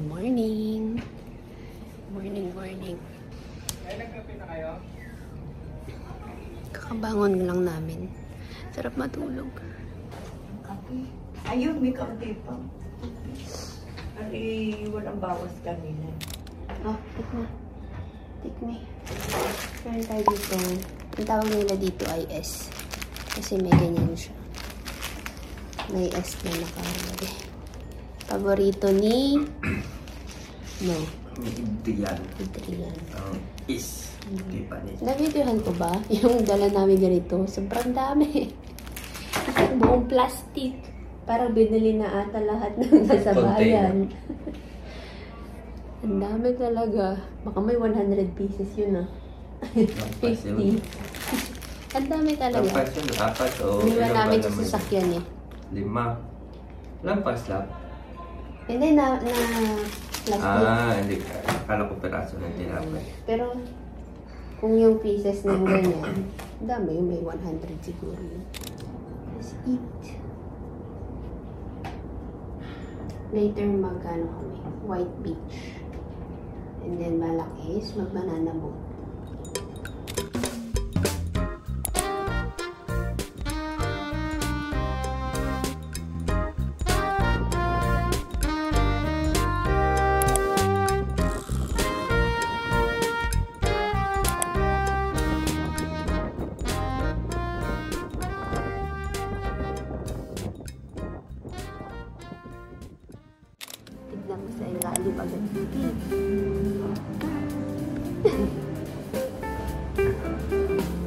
Morning. Morning. Ay, nagkape na kayo? Kakabangon lang namin. Sarap matulog. Ayun, may kaunti pa. Ay, walang bawas kanina. Oh, take me. Meron tayo dito. Ang tawag nila dito ay S. Kasi may ganyan siya. May S na nakalagay. Paborito ni... No. Adrian. Is. Nabidyohan ko ba? Yung dala namin ganito. Sobrang dami. Isang buong plastic. Parang binili na ata lahat ng nasa bayan. Ang dami talaga. Baka may 100 pieces yun ah. 50. Ang dami talaga. Lampas yun, 4 o... Iniwan namin sa sasakyan eh. 5. Lampas lang. Hindi na plastic. Hindi. Akala ko peraso ng tinapay. Pero kung yung pieces ng ganyan, ang dami yung may 100 siguro yun. Let's eat. Later mag-ano kami, White Beach. And then balak is mag-banana boat. Tignan mo sa ilalim agad.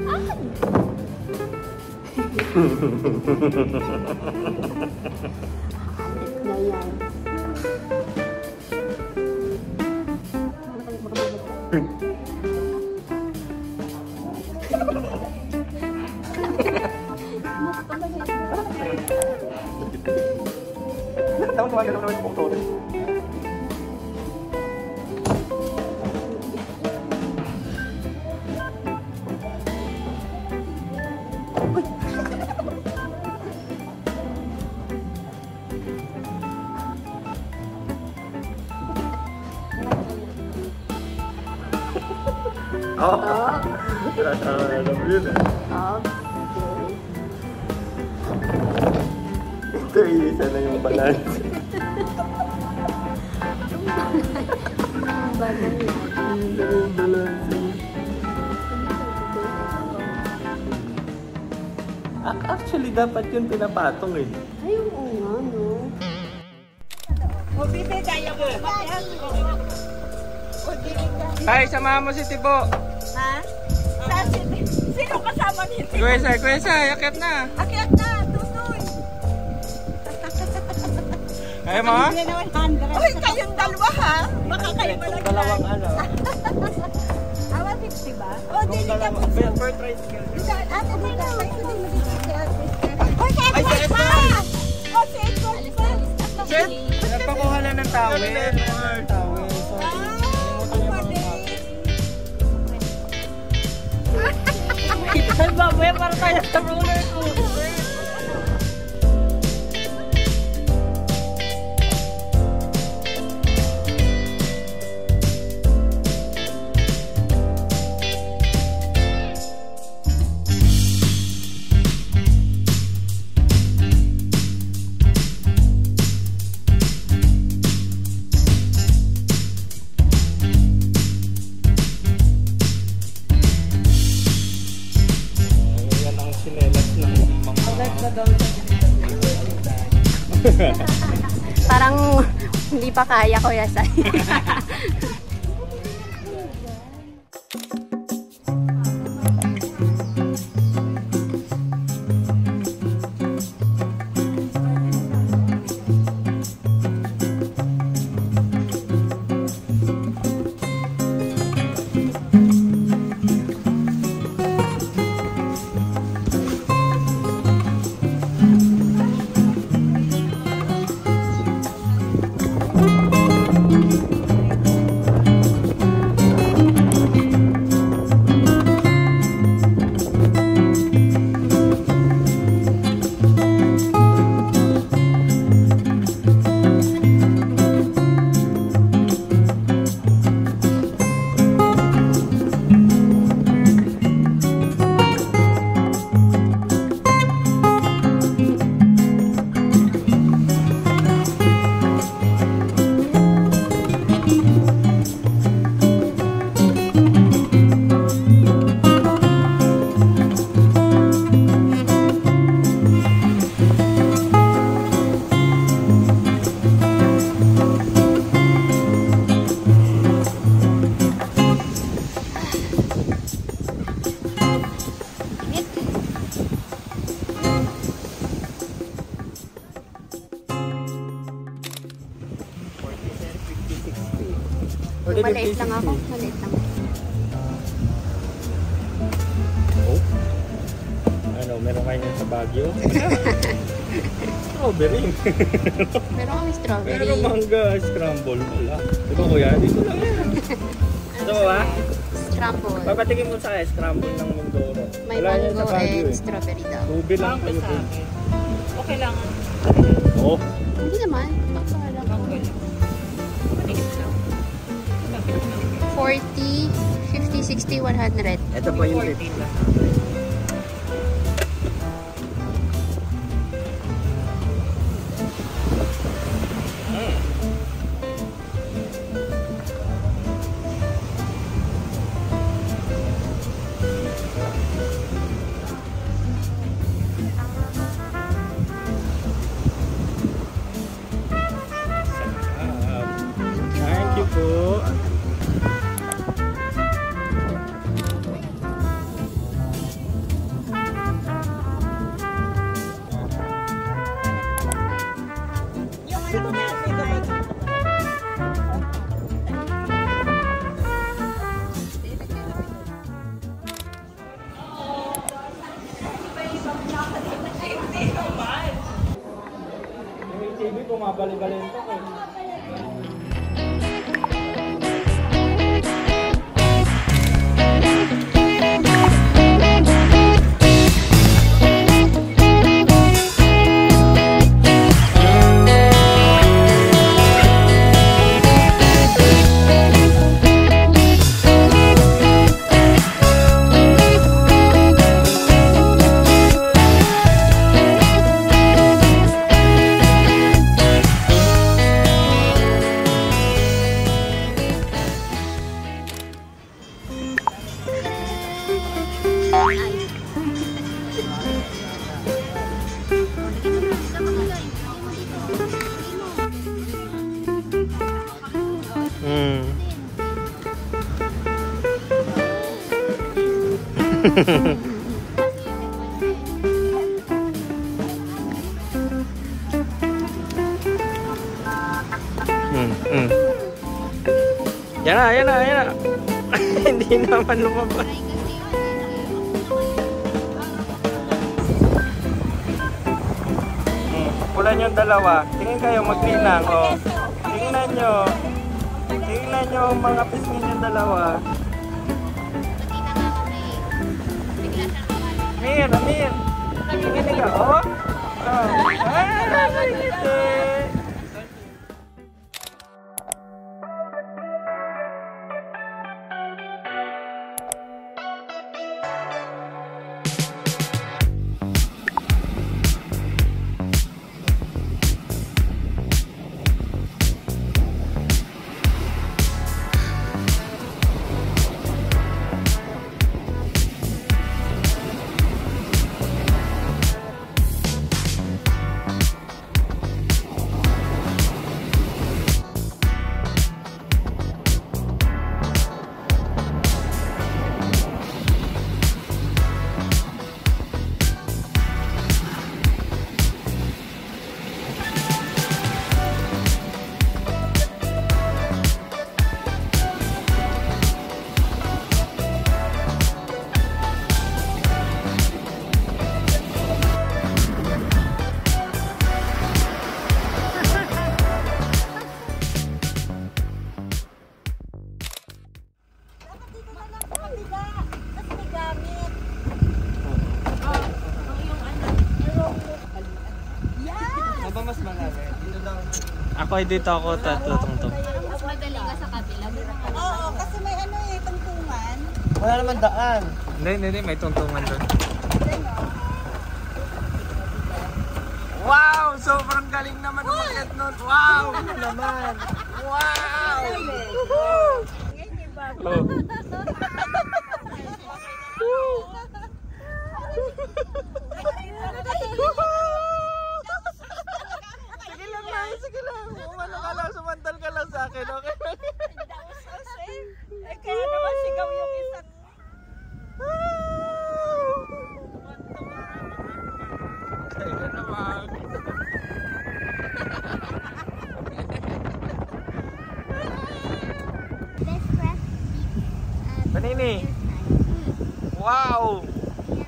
Alit na yan. Ito, isa na yung balance. Actually, dapat yun pinapatong eh. Ay, oo nga, no? Ay, samahan mo si Tibo. Ha? Sino kasama nito? Kuya Sai, akit na. Akyat na, tutoy. Kaya mo? Uy, kayong dalawa ha? Baka kayo malaglag. Dalawang ano. Awa 50 ba? O, dili ka po. Per tricycle. Ate, dito. Uy, kaya pa! O, sit po. Shit! Nagpakuha lang ng towel. Babaya para tayo sa roller coaster. Parang hindi pa kaya, Kuya Sai. Maliit lang ako. Maliit lang. Oh? Ano, meron kayo sa Baguio? Strawberry. Meron kami strawberry. Meron mangga, scramble. Wala. Ito kuya, dito lang yan. Ito mo ba? Scramble. Papatigin mo sa akin, scramble ng Mindoro. May Wala yan sa mango Baguio and strawberry daw. Ruby lang kayo po. Okay lang. Oo. Hindi naman. Pagkahala ko. 40, 50, 60, 100. Ito po yung tip. Thank you po. Yung ano natin ay Yung TV pumabali-balin to ko. Yan na, yan na, yan na. Hindi naman lumabas. Pulan yung dalawa. Tingin kayo magninang. Oh. Tingnan nyo. Tingnan nyo ang mga pisngin yung dalawa. Amir, Amir. Tingin ka. Oh. Oh. Ah, nagiti. Ako ay dito ako tatutong-tong. Mas magaling ka sa kabila. Oo, kasi may ano eh, tungtungan. Wala naman daan. Hindi, may tungtungan doon. Wow! Sobrang galing naman umakyat nun. Wow! naman. Wow! Oh. Sige lang. Umano ka lang, sumandal ka lang sa akin, okay? Eh, kaya naman sigaw yung isang... Kaya naman. Best Nini. Wow!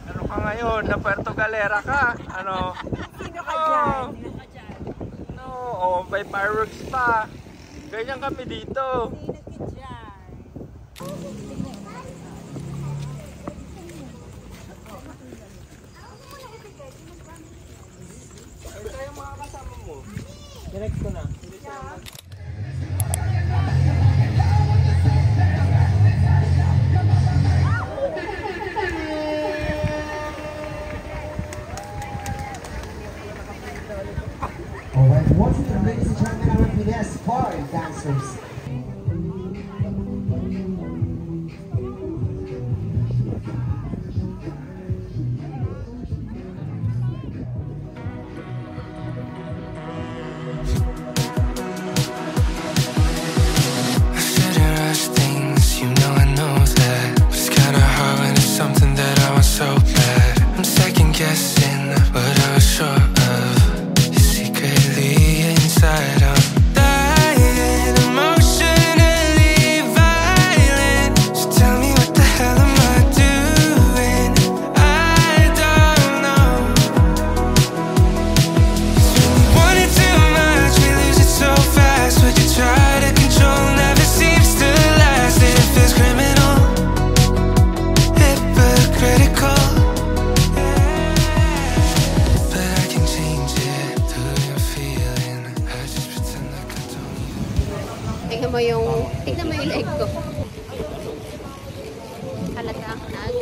Ano ka ngayon? Na Puerto Galera ka? Ano? Sino ka dyan? No, oh, may fireworks pa. Ganyan kami dito. Sino ka dyan? Ay, tayo mga kasama mo. Direct ko na. Alright, once again, ladies and gentlemen, our PBS foreign dancers. I shouldn't rush things, you know I know that. But it's kinda hard when it's something that I want so bad. I'm second guessing what I was sure of. You're secretly inside, I'm dying, emotionally violent. So tell me what the hell am I doing? I don't know. 'Cause when we want it too much, we lose it so fast. What you try to control never seems to last. It feels criminal, hypocritical. But I can change it through your feeling. I just pretend like I don't even. Tignan mo yung leg ko. Halata ang nag.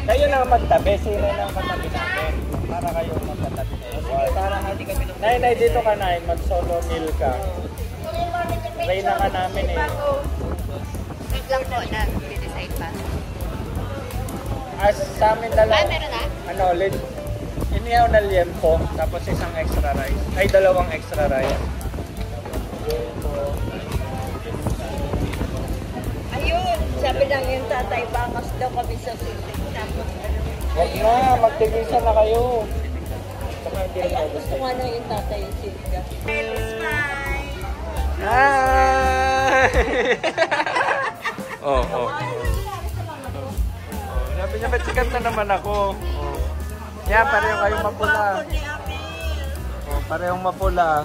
Kayo na magtabi, sila na magtabi natin. Para kayo magkatabi. Para Nay, dito ka na, mag-solo meal ka. Reyna ka namin eh. Wait lang po na. Decide pa. As sa amin dalawa. Ah, meron na? Ano, inihaw na liempo, tapos isang extra rice. Ay, dalawang extra rice. Ayun, sabi lang yung tatay, bangas daw kami sa sisig. Tapos ano, Huwag na, magtigisa na kayo. Saka hindi rin ako gusto nga na yung tatay yung sisig. Hi! Oh. Sabi niya, ba't sikat na naman ako? Oh. Yan, pareho kayong mapula. Oh, parehong mapula.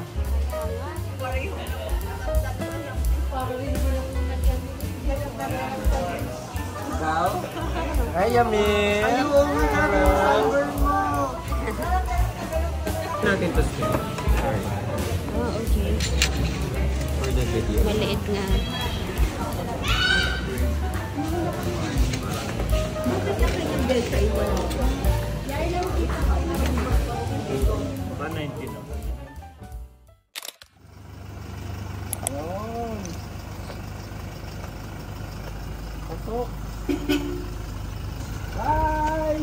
Ikaw? Hi, Yami! Hello! Natin to stream. Sorry. Oh, okay. For the video. Maliit nga. Ayun. Pasok. Bye!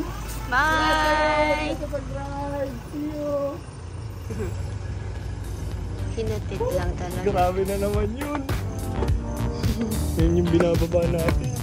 Bye! Sa pag-drive! See you! Hinatid lang talaga. Grabe na naman yun! Yan yung binababa natin.